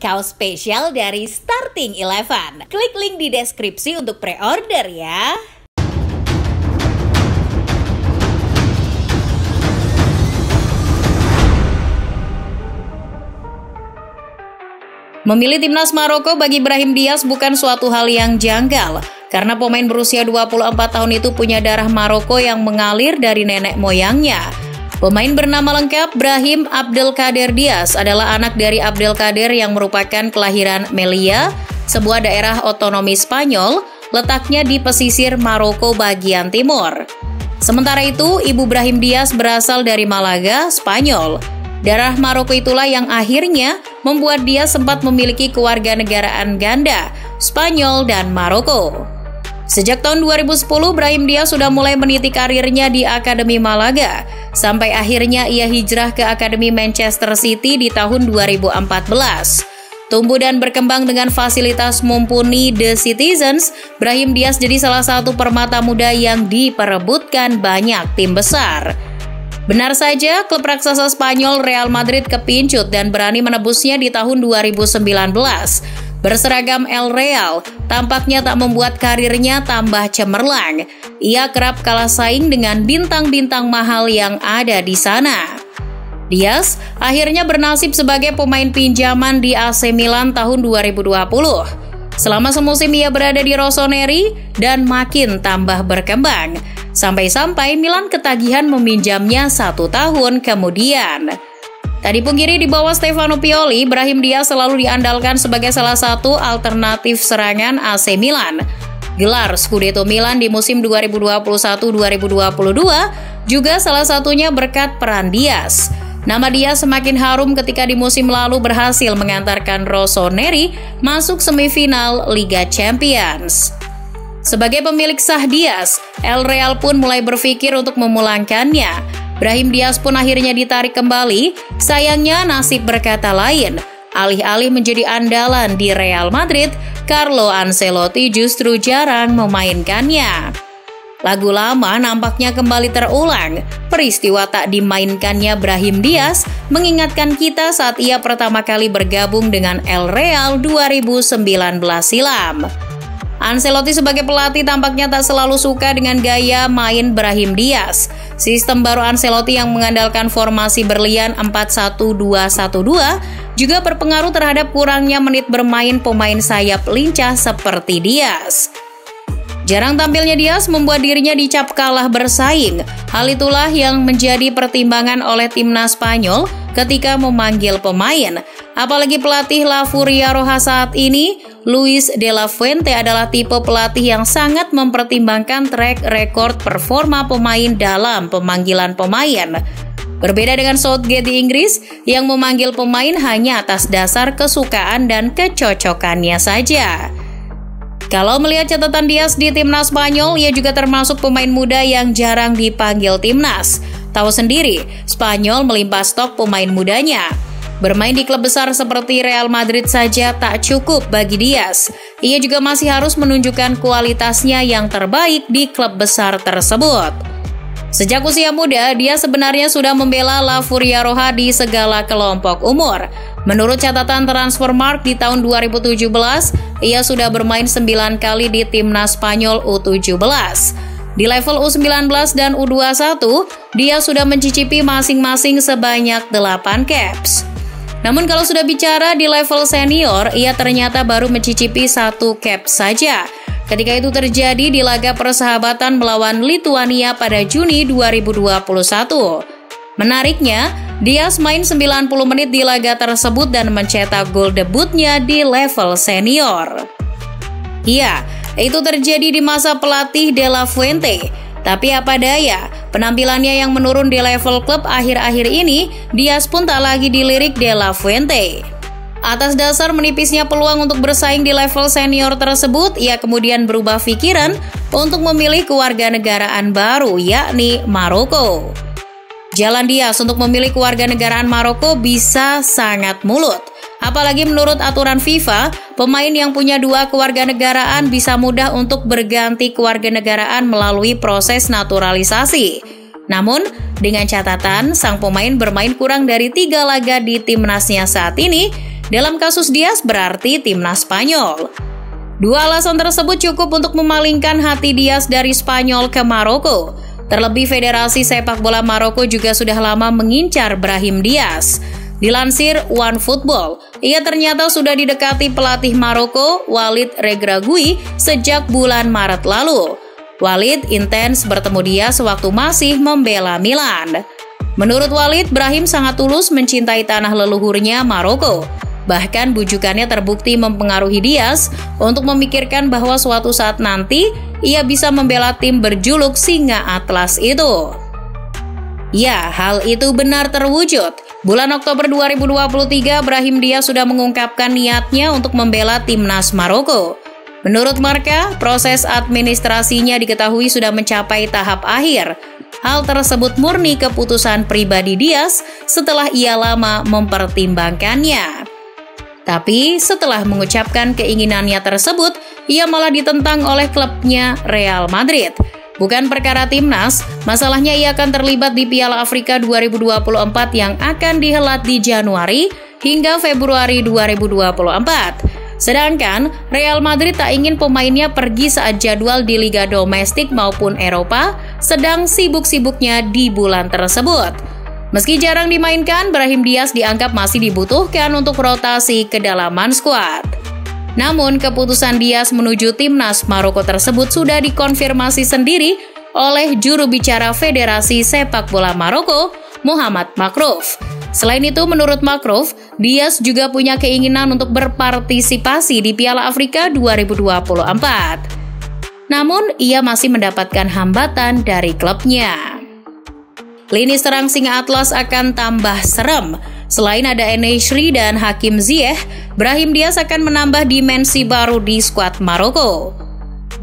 kaos spesial dari Starting Eleven. Klik link di deskripsi untuk pre-order ya. Memilih timnas Maroko bagi Brahim Diaz bukan suatu hal yang janggal, karena pemain berusia 24 tahun itu punya darah Maroko yang mengalir dari nenek moyangnya. Pemain bernama lengkap Brahim Abdelkader Diaz adalah anak dari Abdelkader yang merupakan kelahiran Melilla, sebuah daerah otonomi Spanyol, letaknya di pesisir Maroko bagian timur. Sementara itu, ibu Brahim Diaz berasal dari Malaga, Spanyol. Darah Maroko itulah yang akhirnya membuat dia sempat memiliki kewarganegaraan ganda, Spanyol dan Maroko. Sejak tahun 2010, Brahim Diaz sudah mulai meniti karirnya di Akademi Malaga, sampai akhirnya ia hijrah ke Akademi Manchester City di tahun 2014. Tumbuh dan berkembang dengan fasilitas mumpuni The Citizens, Brahim Diaz jadi salah satu permata muda yang diperebutkan banyak tim besar. Benar saja, klub raksasa Spanyol Real Madrid kepincut dan berani menebusnya di tahun 2019. Berseragam El Real tampaknya tak membuat karirnya tambah cemerlang. Ia kerap kalah saing dengan bintang-bintang mahal yang ada di sana. Diaz akhirnya bernasib sebagai pemain pinjaman di AC Milan tahun 2020. Selama semusim ia berada di Rossoneri dan makin tambah berkembang. Sampai-sampai Milan ketagihan meminjamnya 1 tahun kemudian. Tak dipungkiri di bawah Stefano Pioli, Brahim Diaz selalu diandalkan sebagai salah satu alternatif serangan AC Milan. Gelar Scudetto Milan di musim 2021-2022 juga salah satunya berkat peran Diaz. Nama Diaz semakin harum ketika di musim lalu berhasil mengantarkan Rossoneri masuk semifinal Liga Champions. Sebagai pemilik sah Diaz, El Real pun mulai berpikir untuk memulangkannya. Brahim Diaz pun akhirnya ditarik kembali, sayangnya nasib berkata lain. Alih-alih menjadi andalan di Real Madrid, Carlo Ancelotti justru jarang memainkannya. Lagu lama nampaknya kembali terulang. Peristiwa tak dimainkannya Brahim Diaz mengingatkan kita saat ia pertama kali bergabung dengan El Real 2019 silam. Ancelotti sebagai pelatih tampaknya tak selalu suka dengan gaya main Brahim Diaz. Sistem baru Ancelotti yang mengandalkan formasi berlian 4-1-2-1-2 juga berpengaruh terhadap kurangnya menit bermain pemain sayap lincah seperti Diaz. Jarang tampilnya Diaz membuat dirinya dicap kalah bersaing. Hal itulah yang menjadi pertimbangan oleh timnas Spanyol ketika memanggil pemain. Apalagi pelatih La Furia Roja saat ini, Luis de la Fuente adalah tipe pelatih yang sangat mempertimbangkan track record performa pemain dalam pemanggilan pemain. Berbeda dengan Southgate di Inggris yang memanggil pemain hanya atas dasar kesukaan dan kecocokannya saja. Kalau melihat catatan Diaz di timnas Spanyol, ia juga termasuk pemain muda yang jarang dipanggil timnas. Tahu sendiri, Spanyol melimpah stok pemain mudanya. Bermain di klub besar seperti Real Madrid saja tak cukup bagi Diaz. Ia juga masih harus menunjukkan kualitasnya yang terbaik di klub besar tersebut. Sejak usia muda, dia sebenarnya sudah membela La Furia Roja di segala kelompok umur. Menurut catatan Transfermarkt di tahun 2017, ia sudah bermain 9 kali di timnas Spanyol U17. Di level U19 dan U21, dia sudah mencicipi masing-masing sebanyak 8 caps. Namun kalau sudah bicara di level senior, ia ternyata baru mencicipi 1 cap saja. Ketika itu terjadi di laga persahabatan melawan Lituania pada Juni 2021. Menariknya, Diaz main 90 menit di laga tersebut dan mencetak gol debutnya di level senior. Iya, itu terjadi di masa pelatih De La Fuente. Tapi apa daya, penampilannya yang menurun di level klub akhir-akhir ini, Diaz pun tak lagi dilirik De La Fuente. Atas dasar menipisnya peluang untuk bersaing di level senior tersebut, ia kemudian berubah pikiran untuk memilih kewarganegaraan baru, yakni Maroko. Jalan Diaz untuk memilih kewarganegaraan Maroko bisa sangat mulut. Apalagi menurut aturan FIFA, pemain yang punya 2 kewarganegaraan bisa mudah untuk berganti kewarganegaraan melalui proses naturalisasi. Namun, dengan catatan sang pemain bermain kurang dari 3 laga di timnasnya saat ini, Dalam kasus Dias berarti timnas Spanyol. Dua alasan tersebut cukup untuk memalingkan hati Dias dari Spanyol ke Maroko. Terlebih Federasi Sepak Bola Maroko juga sudah lama mengincar Brahim Dias. Dilansir OneFootball, ia ternyata sudah didekati pelatih Maroko, Walid Regragui, sejak bulan Maret lalu. Walid intens bertemu Dias sewaktu masih membela Milan. Menurut Walid, Brahim sangat tulus mencintai tanah leluhurnya Maroko. Bahkan bujukannya terbukti mempengaruhi Dias untuk memikirkan bahwa suatu saat nanti ia bisa membela tim berjuluk Singa Atlas itu. Ya, hal itu benar terwujud. Bulan Oktober 2023, Brahim Dias sudah mengungkapkan niatnya untuk membela timnas Maroko. Menurut Marca, proses administrasinya diketahui sudah mencapai tahap akhir. Hal tersebut murni keputusan pribadi Dias setelah ia lama mempertimbangkannya. Tapi setelah mengucapkan keinginannya tersebut, ia malah ditentang oleh klubnya Real Madrid. Bukan perkara timnas, masalahnya ia akan terlibat di Piala Afrika 2024 yang akan dihelat di Januari hingga Februari 2024. Sedangkan Real Madrid tak ingin pemainnya pergi saat jadwal di liga domestik maupun Eropa sedang sibuk-sibuknya di bulan tersebut. Meski jarang dimainkan, Brahim Dias dianggap masih dibutuhkan untuk rotasi kedalaman skuad. Namun, keputusan Dias menuju timnas Maroko tersebut sudah dikonfirmasi sendiri oleh juru bicara Federasi Sepak Bola Maroko, Muhammad Makrouf. Selain itu, menurut Makrouf, Dias juga punya keinginan untuk berpartisipasi di Piala Afrika 2024. Namun, ia masih mendapatkan hambatan dari klubnya. Lini serang Singa Atlas akan tambah serem. Selain ada En-Nesyri dan Hakim Ziyech, Brahim Dias akan menambah dimensi baru di skuad Maroko.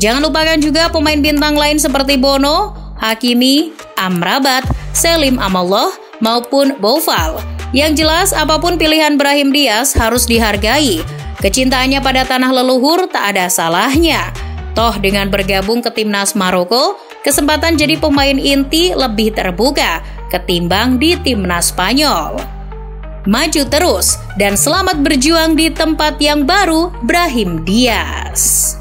Jangan lupakan juga pemain bintang lain seperti Bono, Hakimi, Amrabat, Selim Amallah, maupun Boufal. Yang jelas, apapun pilihan Brahim Dias harus dihargai. Kecintaannya pada tanah leluhur tak ada salahnya. Toh dengan bergabung ke timnas Maroko, kesempatan jadi pemain inti lebih terbuka ketimbang di timnas Spanyol. Maju terus dan selamat berjuang di tempat yang baru, Brahim Dias.